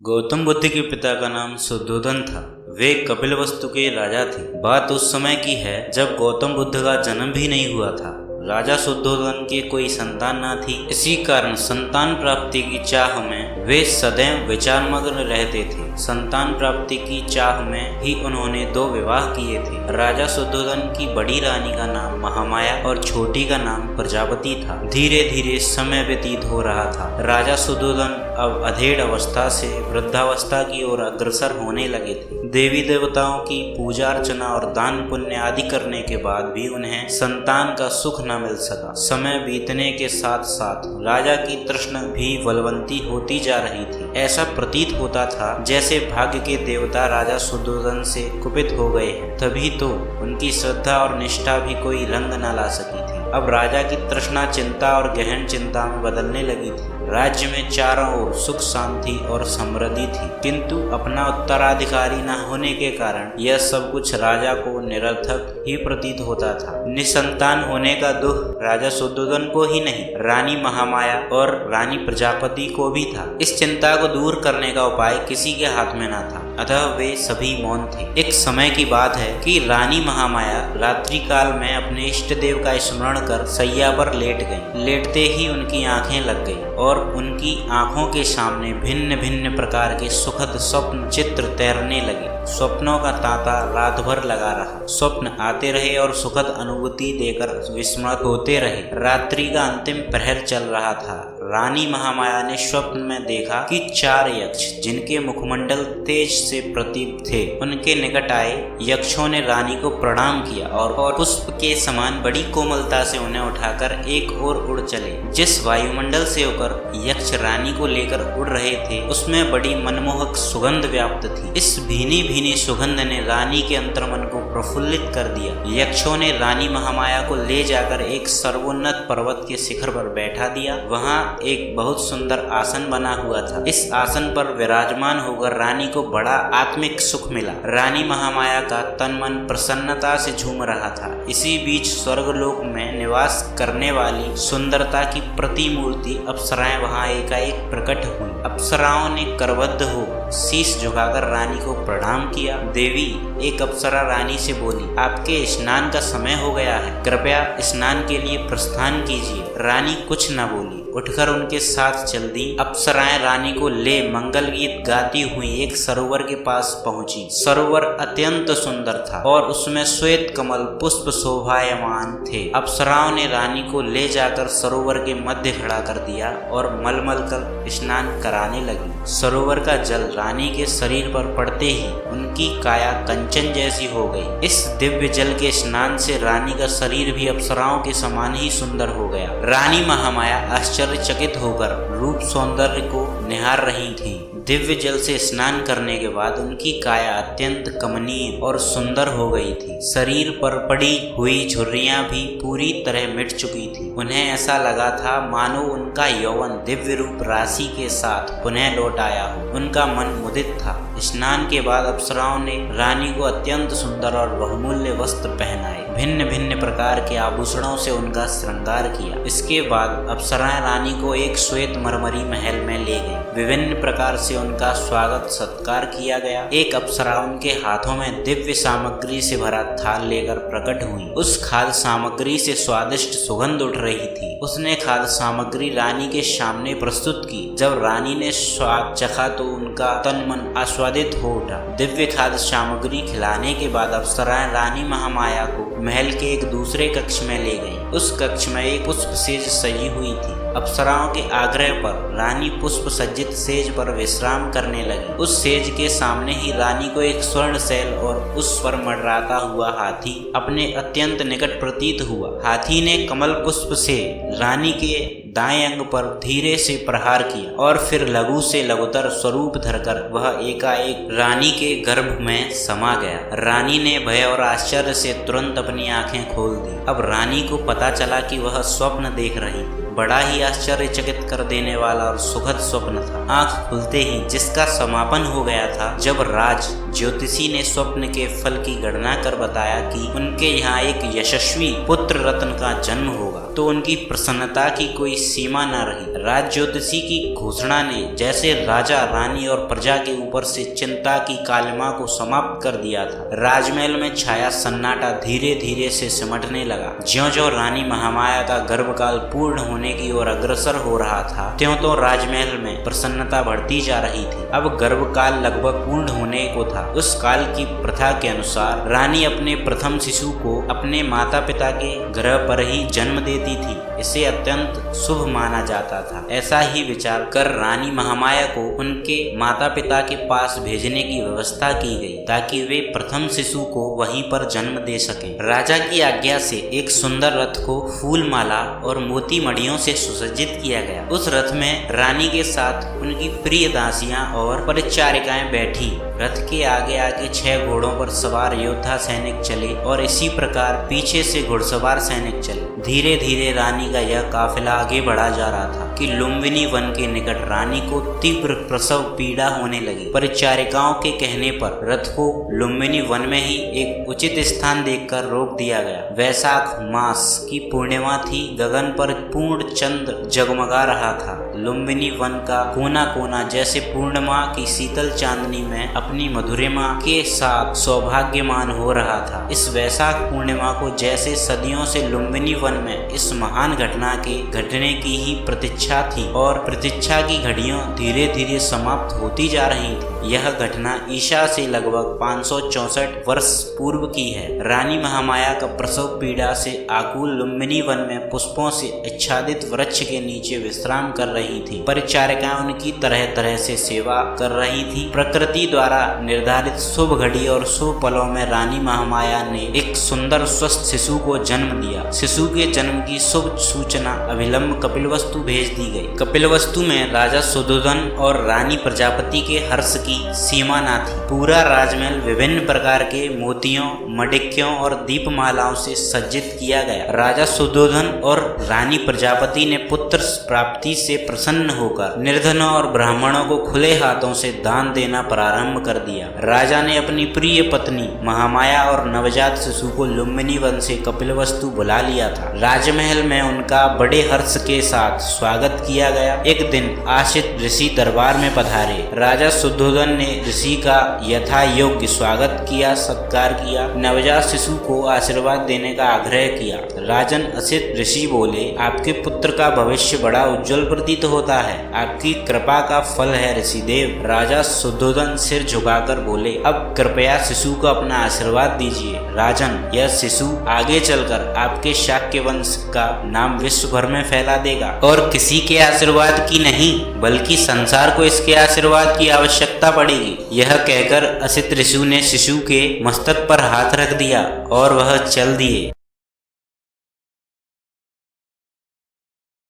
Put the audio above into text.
गौतम बुद्ध के पिता का नाम शुद्धोधन था। वे कपिलवस्तु के राजा थे। बात उस समय की है जब गौतम बुद्ध का जन्म भी नहीं हुआ था। राजा शुद्धोधन के कोई संतान न थी। इसी कारण संतान प्राप्ति की चाह में वे सदैव विचारमग्न रहते थे। संतान प्राप्ति की चाह में ही उन्होंने 2 विवाह किए थे। राजा शुद्धोधन की बड़ी रानी का नाम महामाया और छोटी का नाम प्रजापति था। धीरे धीरे समय व्यतीत हो रहा था। राजा शुद्धोधन अब अधेड़ अवस्था से वृद्धावस्था की ओर अग्रसर होने लगे थे। देवी देवताओं की पूजा अर्चना और दान पुण्य आदि करने के बाद भी उन्हें संतान का सुख न मिल सका। समय बीतने के साथ साथ राजा की तृष्णा भी बलवंती होती जा रही थी। ऐसा प्रतीत होता था जैसे भाग्य के देवता राजा शुद्धोधन से कुपित हो गए हैं। तभी तो उनकी श्रद्धा और निष्ठा भी कोई रंग न ला सकी थी। अब राजा की तृष्णा चिंता और गहन चिंता में बदलने लगी थी। राज्य में चारों ओर सुख शांति और समृद्धि थी, किंतु अपना उत्तराधिकारी न होने के कारण यह सब कुछ राजा को निरर्थक ही प्रतीत होता था। निसंतान होने का दुख राजा शुद्धोधन को ही नहीं, रानी महामाया और रानी प्रजापति को भी था। इस चिंता को दूर करने का उपाय किसी के हाथ में न था, अतः वे सभी मौन थे। एक समय की बात है कि रानी महामाया रात्रि काल में अपने इष्ट देव का स्मरण कर सैया पर लेट गईं। लेटते ही उनकी आंखें लग गईं और उनकी आंखों के सामने भिन्न भिन्न प्रकार के सुखद स्वप्न चित्र तैरने लगे। स्वप्नों का तांता रात भर लगा रहा। स्वप्न आते रहे और सुखद अनुभूति देकर विस्मृत होते रहे। रात्रि का अंतिम प्रहर चल रहा था। रानी महामाया ने स्वप्न में देखा कि 4 यक्ष, जिनके मुखमंडल तेज से प्रतीत थे, उनके निकट आए। यक्षों ने रानी को प्रणाम किया और पुष्प के समान बड़ी कोमलता से उन्हें उठाकर एक ओर उड़ चले। जिस वायुमंडल से होकर यक्ष रानी को लेकर उड़ रहे थे, उसमें बड़ी मनमोहक सुगंध व्याप्त थी। इस भीनी भीनी सुगंध ने रानी के अंतर्मन को प्रफुल्लित कर दिया। यक्षों ने रानी महामाया को ले जाकर एक सर्वोन्नत पर्वत के शिखर पर बैठा दिया। वहां एक बहुत सुंदर आसन बना हुआ था। इस आसन पर विराजमान होकर रानी को बड़ा आत्मिक सुख मिला। रानी महामाया का तन मन प्रसन्नता से झूम रहा था। इसी बीच स्वर्गलोक में निवास करने वाली सुंदरता की प्रतिमूर्ति अप्सराएं वहां एकाएक प्रकट हुई। अप्सराओं ने करबद्ध हो शीश झुकाकर रानी को प्रणाम किया। देवी, एक अप्सरा रानी से बोली, आपके स्नान का समय हो गया है, कृपया स्नान के लिए प्रस्थान कीजिए। रानी कुछ न बोली, उठकर उनके साथ चल दी। अप्सराएं रानी को ले मंगल गीत गाती हुई एक सरोवर के पास पहुंची। सरोवर अत्यंत सुंदर था और उसमें श्वेत कमल पुष्प शोभायमान थे। अप्सराओं ने रानी को ले जाकर सरोवर के मध्य खड़ा कर दिया और मलमल कर स्नान कराने लगी। सरोवर का जल रानी के शरीर पर पड़ते ही उनकी काया कंचन जैसी हो गई। इस दिव्य जल के स्नान से रानी का शरीर भी अप्सराओं के समान ही सुंदर हो गया। रानी महामाया आश्चर्यचकित होकर रूप सौंदर्य को निहार रही थी। दिव्य जल से स्नान करने के बाद उनकी काया अत्यंत कमनीय और सुंदर हो गई थी। शरीर पर पड़ी हुई झुर्रियां भी पूरी तरह मिट चुकी थी। उन्हें ऐसा लगा था मानो उनका यौवन दिव्य रूप राशि के साथ पुनः लौट आया हो। उनका मन मुदित था। स्नान के बाद अप्सराओं ने रानी को अत्यंत सुंदर और बहुमूल्य वस्त्र पहनाए। भिन्न भिन्न प्रकार के आभूषणों से उनका श्रृंगार किया। इसके बाद अप्सराएं रानी को एक श्वेत मरमरी महल में ले गई। विभिन्न प्रकार से उनका स्वागत सत्कार किया गया। एक अप्सरा उनके हाथों में दिव्य सामग्री से भरा थाल लेकर प्रकट हुई। उस खाद्य सामग्री से स्वादिष्ट सुगंध उठ रही थी। उसने खाद्य सामग्री रानी के सामने प्रस्तुत की। जब रानी ने स्वाद चखा तो उनका तन मन आस्वादित हो उठा। दिव्य खाद्य सामग्री खिलाने के बाद अप्सराएं रानी महामाया को महल के एक दूसरे कक्ष में ले गई। उस कक्ष में एक पुष्प सेज सजी हुई थी। अप्सराओं के आग्रह पर रानी पुष्प सज्जित सेज पर विश्राम करने लगी। उस सेज के सामने ही रानी को एक स्वर्ण शैल और उस पर मंडराता हुआ हाथी अपने अत्यंत निकट प्रतीत हुआ। हाथी ने कमल पुष्प से रानी के दाएं अंग पर धीरे से प्रहार किया और फिर लघु से लघुतर स्वरूप धरकर वह एकाएक रानी के गर्भ में समा गया। रानी ने भय और आश्चर्य से तुरंत अपनी आंखें खोल दी। अब रानी को पता चला कि वह स्वप्न देख रही थी। बड़ा ही आश्चर्यचकित कर देने वाला और सुखद स्वप्न था। आंख खुलते ही जिसका समापन हो गया था, जब राज ज्योतिषी ने स्वप्न के फल की गणना कर बताया कि उनके यहाँ एक यशस्वी पुत्र रत्न का जन्म होगा, तो उनकी प्रसन्नता की कोई सीमा न रही। राज ज्योतिषी की घोषणा ने जैसे राजा, रानी और प्रजा के ऊपर से चिंता की कालिमा को समाप्त कर दिया था। राजमहल में छाया सन्नाटा धीरे धीरे से सिमटने लगा। ज्यों-ज्यों रानी महामाया का गर्भकाल पूर्ण होने की ओर अग्रसर हो रहा था, त्यों-त्यों राजमहल में प्रसन्नता बढ़ती जा रही थी। अब गर्भकाल लगभग पूर्ण होने को था। उस काल की प्रथा के अनुसार रानी अपने प्रथम शिशु को अपने माता पिता के ग्रह पर ही जन्म देती थी। इसे अत्यंत शुभ माना जाता था। ऐसा ही विचार कर रानी महामाया को उनके माता पिता के पास भेजने की व्यवस्था की गई, ताकि वे प्रथम शिशु को वहीं पर जन्म दे सकें। राजा की आज्ञा से एक सुंदर रथ को फूल माला और मोती मणियों से सुसज्जित किया गया। उस रथ में रानी के साथ उनकी प्रिय दासियां और परिचारिकाएं बैठी। रथ के आगे आगे 6 घोड़ों पर सवार योद्धा सैनिक चले और इसी प्रकार पीछे से घुड़सवार सैनिक चले। धीरे धीरे रानी का यह काफिला आगे बढ़ा जा रहा था कि लुम्बिनी वन के निकट रानी को तीव्र प्रसव पीड़ा होने लगी। परिचारिकाओं के कहने पर रथ को लुम्बिनी वन में ही एक उचित स्थान देखकर रोक दिया गया। वैशाख मास की पूर्णिमा थी। गगन पर पूर्ण चंद्र जगमगा रहा था। लुम्बिनी वन का कोना कोना जैसे पूर्णिमा की शीतल चांदनी में अपनी मधुरिमा के साथ सौभाग्यमान हो रहा था। इस वैशाख पूर्णिमा को जैसे सदियों से लुम्बिनी वन में इस महान घटना के घटने की ही प्रतीक्षा थी, और प्रतीक्षा की घड़ियां धीरे धीरे समाप्त होती जा रही थी। यह घटना ईशा से लगभग 564 वर्ष पूर्व की है। रानी महामाया का प्रसव पीड़ा से आकुल लुम्बिनी वन में पुष्पों से आच्छादित वृक्ष के नीचे विश्राम कर रही थी। परिचारिकाएं उनकी तरह तरह से सेवा कर रही थी। प्रकृति द्वारा निर्धारित शुभ घड़ी और शुभ पलों में रानी महामाया ने एक सुंदर स्वस्थ शिशु को जन्म दिया। शिशु के जन्म की शुभ सूचना अभिलंब कपिलवस्तु भेज दी गई। कपिलवस्तु में राजा सुद्धोधन और रानी प्रजापति के हर्ष की सीमा न थी। पूरा राजमहल विभिन्न प्रकार के मोतियों, मडिक्यों और दीपमालाओं से सज्जित किया गया। राजा सुद्धोधन और रानी प्रजापति ने पुत्र प्राप्ति से प्रसन्न होकर निर्धनों और ब्राह्मणों को खुले हाथों से दान देना प्रारंभ कर दिया। राजा ने अपनी प्रिय पत्नी महामाया और नवजात शिशु को लुम्बिनी वन से कपिलवस्तु बुला लिया था। राजमहल में उनका बड़े हर्ष के साथ स्वागत किया गया। एक दिन आशित ऋषि दरबार में पधारे। राजा सुद्धोधन ने ऋषि का यथा योग्य स्वागत किया, सत्कार किया। नवजात शिशु को आशीर्वाद देने का आग्रह किया। राजन असित ऋषि बोले, आपके पुत्र का भविष्य बड़ा उज्जवल प्रतीत होता है। आपकी कृपा का फल है ऋषिदेव। राजा सुद्धोधन सिर झुकाकर बोले, अब कृपया शिशु को अपना आशीर्वाद दीजिए। राजन, यह शिशु आगे चलकर आपके शाक्य वंश का नाम विश्व भर में फैला देगा, और किसी के आशीर्वाद की नहीं बल्कि संसार को इसके आशीर्वाद की आवश्यकता पड़ेगी। यह कहकर असित ऋषि ने शिशु के मस्तक पर हाथ रख दिया और वह चल दिए।